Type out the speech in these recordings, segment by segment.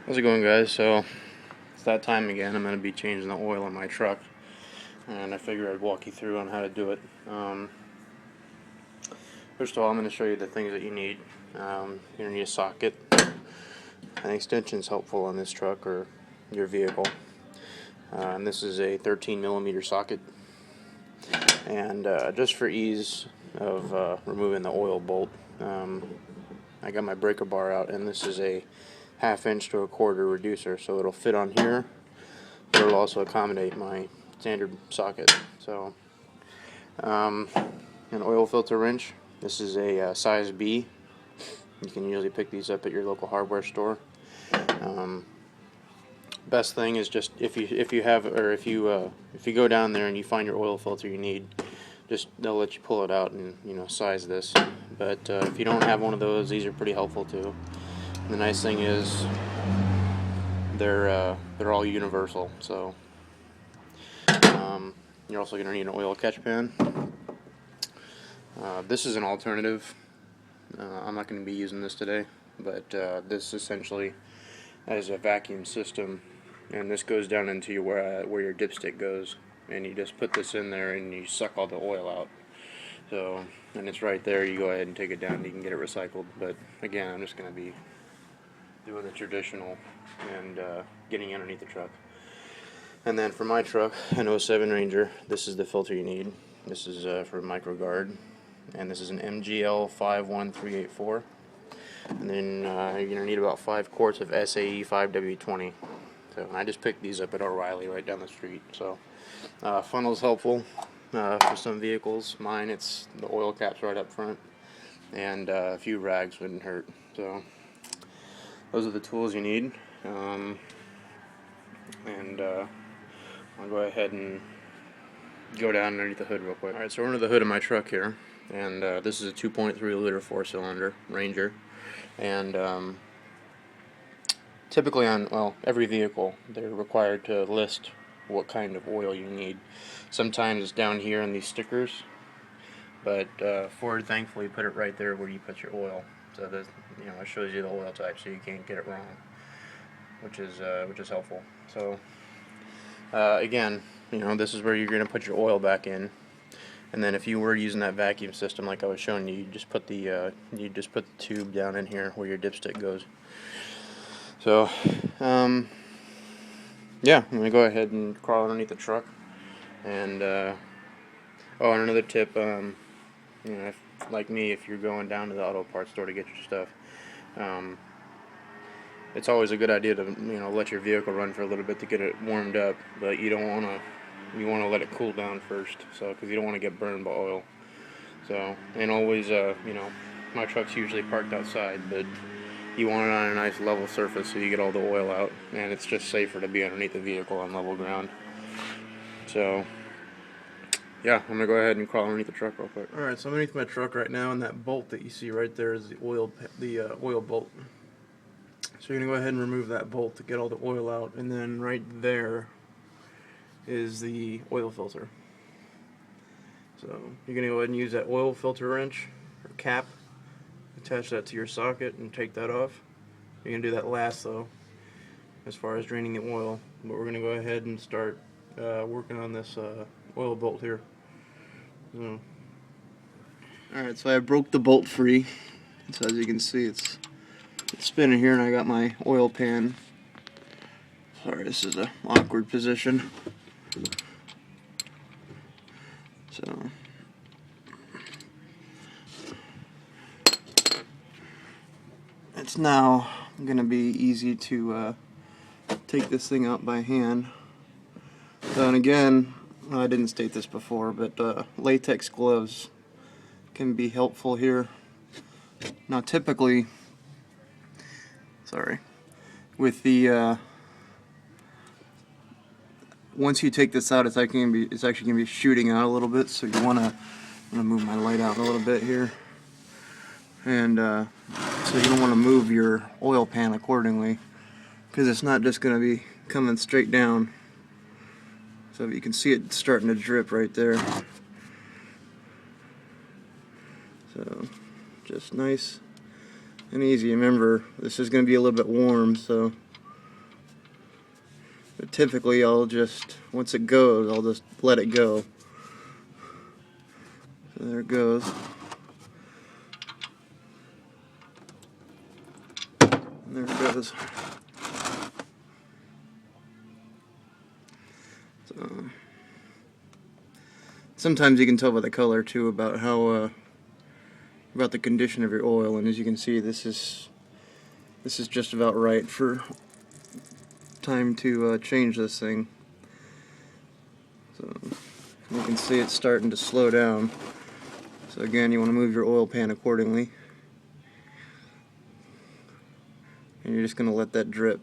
How's it going, guys? So it's that time again. I'm going to be changing the oil in my truck, and I figured I'd walk you through on how to do it. First of all, I'm going to show you the things that you need. You're going to need a socket. An extension is helpful on this truck or your vehicle. And this is a 13mm socket. And just for ease of removing the oil bolt, I got my breaker bar out, and this is a 1/2 inch to 1/4 reducer, so it'll fit on here, but it'll also accommodate my standard socket. So an oil filter wrench. This is a size B. You can usually pick these up at your local hardware store. Best thing is just if you go down there and you find your oil filter you need, they'll let you pull it out and size this. But if you don't have one of those, these are pretty helpful too. And the nice thing is they're all universal. So you're also going to need an oil catch pan. This is an alternative. I'm not going to be using this today, but this essentially has a vacuum system, and this goes down into where your dipstick goes, and you just put this in there and you suck all the oil out. So, and it's right there. You go ahead and take it down and you can get it recycled. But again, I'm just going to be doing the traditional and getting underneath the truck. And then for my truck, an 07 Ranger, this is the filter you need. This is for MicroGuard, and this is an MGL 51384. And then you're going to need about 5 quarts of SAE 5W20. So, and I just picked these up at O'Reilly right down the street. So funnel's helpful for some vehicles. Mine, it's the oil cap's right up front, and a few rags wouldn't hurt. So those are the tools you need. I'll go ahead and go down underneath the hood real quick. Alright, so we're under the hood of my truck here, and this is a 2.3 liter 4-cylinder Ranger. And typically on every vehicle, they're required to list what kind of oil you need. Sometimes it's down here in these stickers, but Ford thankfully put it right there where you put your oil, so that it shows you the oil type, so you can't get it wrong, which is helpful. So again, this is where you're going to put your oil back in, and then if you were using that vacuum system like I was showing you, you just put the tube down in here where your dipstick goes. So yeah, I'm gonna go ahead and crawl underneath the truck. And and another tip, like me, if you're going down to the auto parts store to get your stuff, it's always a good idea to let your vehicle run for a little bit to get it warmed up, but you want to let it cool down first, so because you don't want to get burned by oil. So, and always my truck's usually parked outside, but you want it on a nice level surface so you get all the oil out, and it's just safer to be underneath the vehicle on level ground. So yeah, I'm gonna go ahead and crawl underneath the truck real quick. Alright, so I'm underneath my truck right now, and that bolt that you see right there is the oil bolt. So you're going to go ahead and remove that bolt to get all the oil out, and then right there is the oil filter. So you're going to go ahead and use that oil filter wrench or cap, attach that to your socket and take that off. You're going to do that last though, as far as draining the oil, but we're going to go ahead and start working on this oil bolt here. So. Alright, so I broke the bolt free. So as you can see, it's spinning here, and I got my oil pan. Sorry, this is an awkward position. So it's now going to be easy to take this thing out by hand. And again, I didn't state this before, but latex gloves can be helpful here. Now typically, with the once you take this out, it's actually going to be shooting out a little bit, so you want to, I'm going to move my light out a little bit here, and so you don't want to move your oil pan accordingly, because it's not just going to be coming straight down. So you can see it starting to drip right there. So just nice and easy. Remember, this is going to be a little bit warm, so But typically I'll just, once it goes, I'll just let it go. So there it goes. And there it goes. So, sometimes you can tell by the color too about how about the condition of your oil, and as you can see, this is just about right for time to change this thing. So you can see it's starting to slow down. So again, you want to move your oil pan accordingly, and you're just going to let that drip.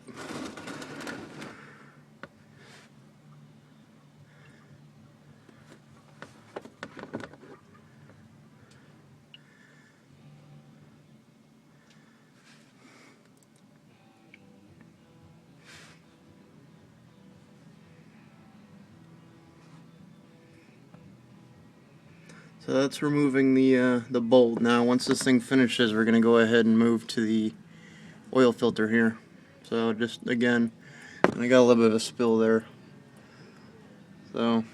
So that's removing the bolt. Now once this thing finishes, we're going to go ahead and move to the oil filter here. So just again, and I got a little bit of a spill there. So I'm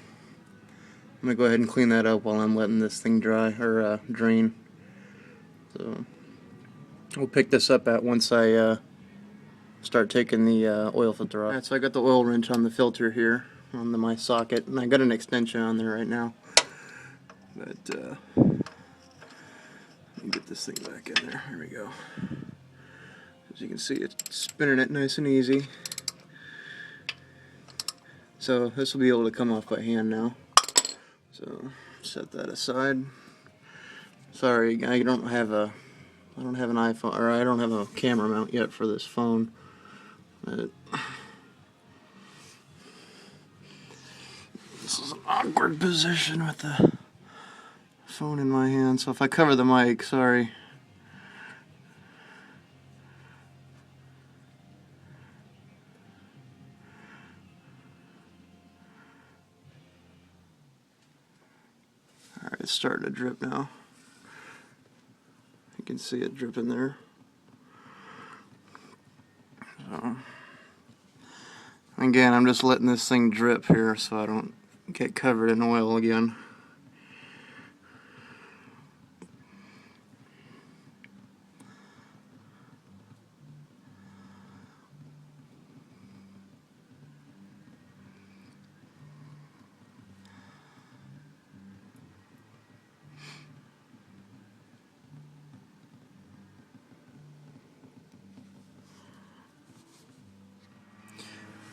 going to go ahead and clean that up while I'm letting this thing dry, or drain. So we'll pick this up at once I start taking the oil filter off. Alright, so I got the oil wrench on the filter here, on my socket, and I got an extension on there right now. But let me get this thing back in there. Here we go. As you can see, it's spinning it nice and easy. So this will be able to come off by hand now. So set that aside. Sorry, I don't have an iPhone, or I don't have a camera mount yet for this phone. But this is an awkward position with the phone in my hand, so if I cover the mic, sorry. Alright, it's starting to drip now. You can see it dripping there. So, again, I'm just letting this thing drip here so I don't get covered in oil again.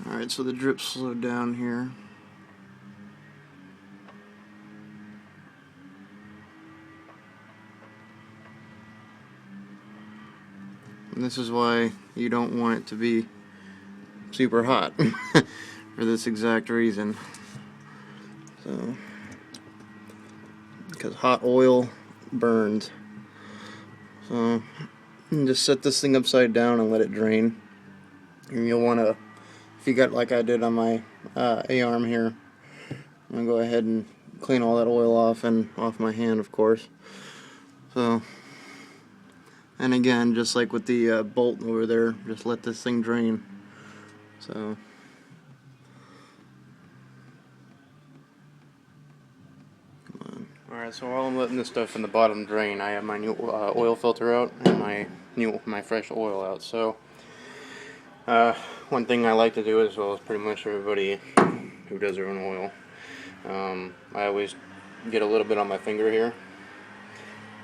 Alright, so the drip slowed down here. And this is why you don't want it to be super hot for this exact reason. So, because hot oil burns. So, just set this thing upside down and let it drain. And you'll want to, if you got like I did on my A-arm here, I'm going to go ahead and clean all that oil off, and off my hand, of course. So, and again, just like with the bolt over there, just let this thing drain. So, come on. Alright, so while I'm letting this stuff in the bottom drain, I have my new oil filter out and my fresh oil out. So, one thing I like to do, as well as pretty much everybody who does their own oil, I always get a little bit on my finger here,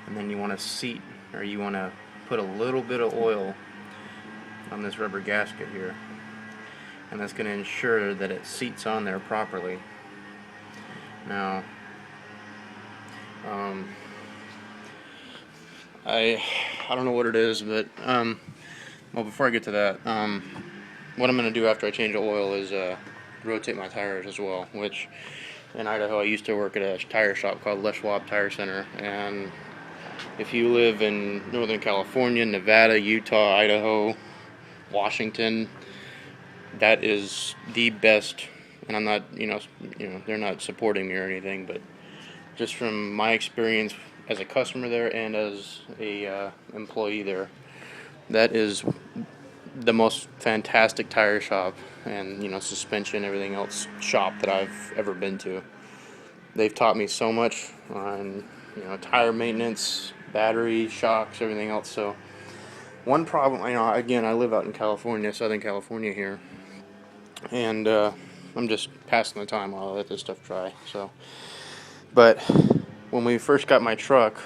and then you want to seat, or you want to put a little bit of oil on this rubber gasket here, and that's going to ensure that it seats on there properly. Now, I don't know what it is, but well, before I get to that, what I'm going to do after I change the oil is rotate my tires as well, which in Idaho I used to work at a tire shop called Les Schwab Tire Center, and if you live in Northern California, Nevada, Utah, Idaho, Washington, that is the best. And I'm not, they're not supporting me or anything, but just from my experience as a customer there and as a employee there, that is the most fantastic tire shop and, you know, suspension, everything else shop that I've ever been to. They've taught me so much on, you know, tire maintenance, battery, shocks, everything else. So one problem, you know, again, I live out in California, Southern California here, and I'm just passing the time while I let this stuff dry. So, but when we first got my truck,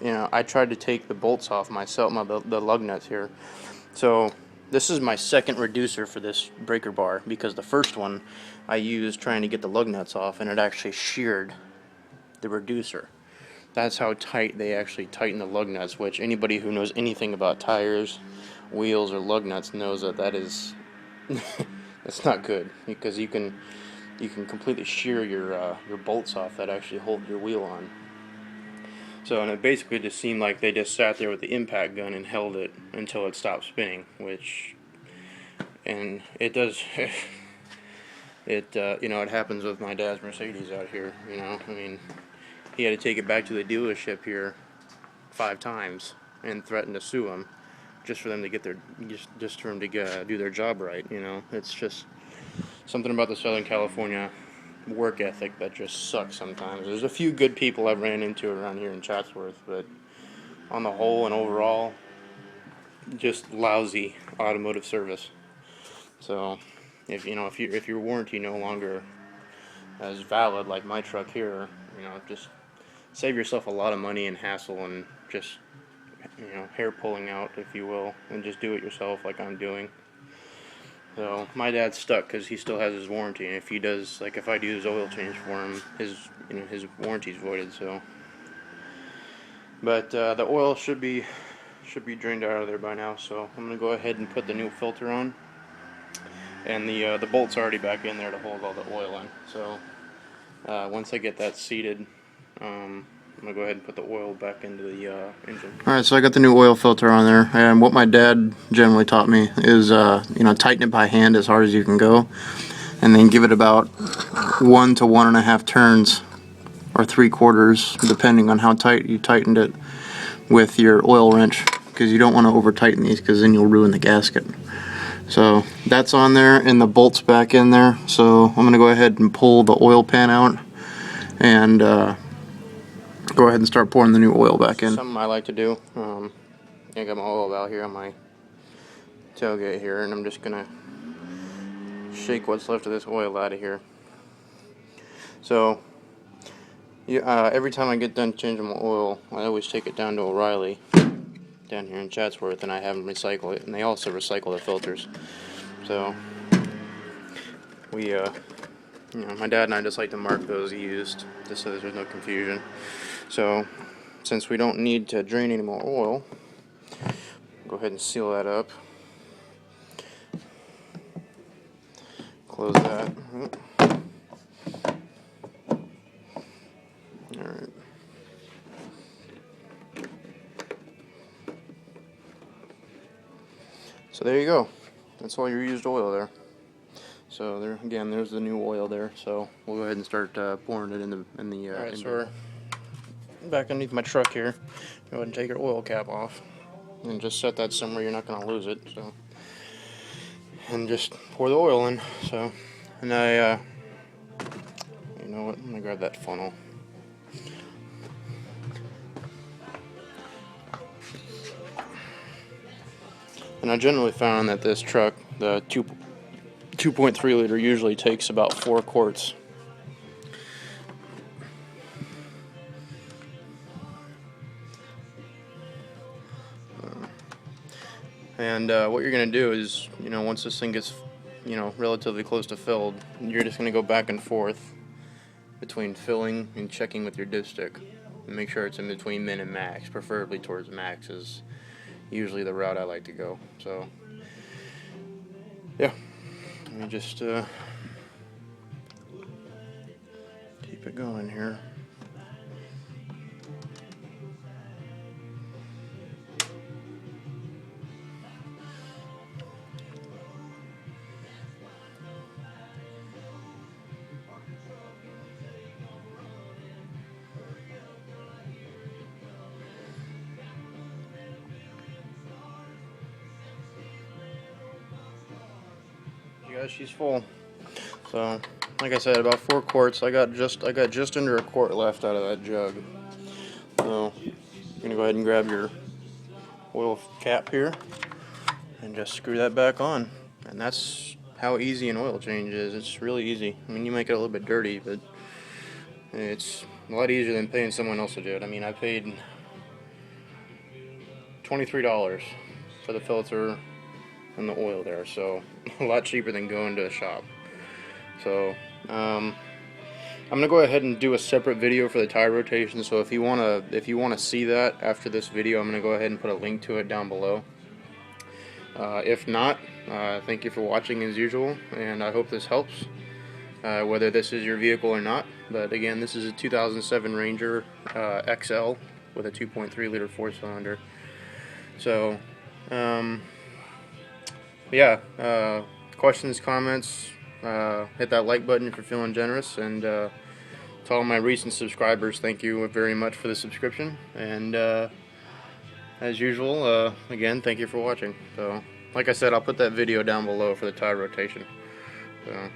you know, I tried to take the bolts off myself, the lug nuts here. So this is my second reducer for this breaker bar, because the first one I used trying to get the lug nuts off, and it actually sheared the reducer. That's how tight they actually tighten the lug nuts, which anybody who knows anything about tires, wheels, or lug nuts knows that that is that's not good, because you can completely shear your bolts off that actually hold your wheel on. So, and it basically just seemed like they just sat there with the impact gun and held it until it stopped spinning, which, and it does, you know, it happens with my dad's Mercedes out here, you know, I mean, he had to take it back to the dealership here 5 times and threatened to sue him just for them to get their, just for them to do their job right, you know. It's just something about the Southern California work ethic that just sucks sometimes. There's a few good people I've ran into around here in Chatsworth, but on the whole and overall, just lousy automotive service. So, if you know, if your warranty no longer is valid, like my truck here, you know, just save yourself a lot of money and hassle, and just, you know, hair pulling out, if you will, and just do it yourself, like I'm doing. So my dad's stuck because he still has his warranty, and if he does, like if I do his oil change for him, his warranty's voided. So, but the oil should be drained out of there by now. So I'm gonna go ahead and put the new filter on, and the bolt's already back in there to hold all the oil in. So once I get that seated, I'm gonna go ahead and put the oil back into the engine. Alright, so I got the new oil filter on there, and what my dad generally taught me is, you know, tighten it by hand as hard as you can go, and then give it about 1 to 1.5 turns, or 3/4, depending on how tight you tightened it with your oil wrench, because you don't want to over tighten these, because then you'll ruin the gasket. So that's on there, and the bolt's back in there. So I'm going to go ahead and pull the oil pan out, and go ahead and start pouring the new oil back in. Something I like to do. I got my oil valve here on my tailgate here, and I'm just gonna shake what's left of this oil out of here. So, every time I get done changing my oil, I always take it down to O'Reilly, down here in Chatsworth, and I have them recycle it, and they also recycle the filters. So, we, you know, my dad and I just like to mark those used, just so there's no confusion. So, since we don't need to drain any more oil, go ahead and seal that up. Close that. Alright. So there you go. That's all your used oil there. So there again, there's the new oil there. So we'll go ahead and start pouring it in the. Alright, so we're back underneath my truck here. Go ahead and take your oil cap off, and just set that somewhere you're not going to lose it. So, and just pour the oil in. So, and you know what? I'm gonna grab that funnel. And I generally found that this truck, the 2.3 liter, usually takes about 4 quarts. And what you're going to do is, you know, once this thing gets, you know, relatively close to filled, you're just going to go back and forth between filling and checking with your dipstick. And make sure it's in between min and max, preferably towards max is usually the route I like to go. So, yeah, let me just keep it going here. guys, she's full. So, like I said, about 4 quarts. I got just under a quart left out of that jug. So, you're gonna go ahead and grab your oil cap here and just screw that back on. And that's how easy an oil change is. It's really easy. I mean, you make it a little bit dirty, but it's a lot easier than paying someone else to do it. I mean, I paid $23 for the filter and the oil there, so a lot cheaper than going to a shop. So I'm gonna go ahead and do a separate video for the tire rotation. So if you wanna see that after this video, I'm gonna go ahead and put a link to it down below. If not, thank you for watching as usual, and I hope this helps, whether this is your vehicle or not. But again, this is a 2007 Ranger XL with a 2.3 liter 4-cylinder. So yeah, questions, comments, hit that like button if you're feeling generous, and to all my recent subscribers, thank you very much for the subscription, and as usual, again, thank you for watching. So like I said, I'll put that video down below for the tire rotation. So